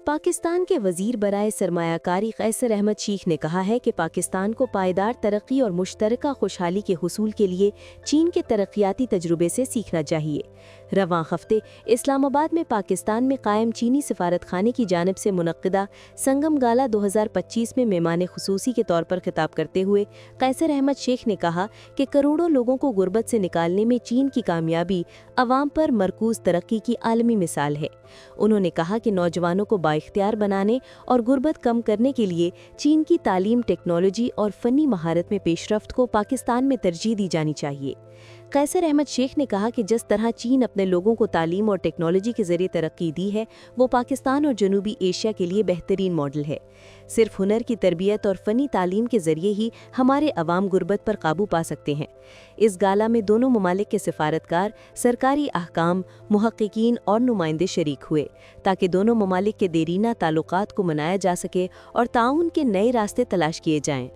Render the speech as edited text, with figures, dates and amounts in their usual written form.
पाकिस्तान के वजीर बराए सरमायाकारी कैसर अहमद शीख ने कहा है कि पाकिस्तान को पायदार तरक्की और मुश्तरका खुशहाली के हुसूल के लिए चीन के तरक्याती तजुर्बे से सीखना चाहिए। रवां हफ्ते इस्लामाबाद में पाकिस्तान में कायम चीनी सिफारत खाने की जानिब से मुनक्किदा संगम गाला 2025 में मेहमान खुसूसी के तौर पर खिताब करते हुए कैसर अहमद शेख ने कहा कि करोड़ों लोगों को गुर्बत से निकालने में चीन की कामयाबी अवाम पर मरकूज तरक्की की आलमी मिसाल है। उन्होंने कहा कि नौजवानों को बाइख्तियार बनाने और गुर्बत कम करने के लिए चीन की तालीम, टेक्नोलॉजी और फ़नी महारत में पेशरफ्त को पाकिस्तान में तरजीह दी जानी चाहिए। कैसर अहमद शेख ने कहा कि जिस तरह चीन अपने लोगों को तालीम और टेक्नोलॉजी के जरिए तरक्की दी है, वो पाकिस्तान और जनूबी एशिया के लिए बेहतरीन मॉडल है। सिर्फ हुनर की तरबियत और फ़नी तालीम के जरिए ही हमारे अवाम गुर्बत पर काबू पा सकते हैं। इस गाला में दोनों ममालिक के सिफारतकार, सरकारी अहकाम, मुहक्किकीन और नुमाइंदे शरीक हुए ताकि दोनों ममालिक के देरीना ताल्लुकात को मनाया जा सके और ताउन के नए रास्ते तलाश किए जाएँ।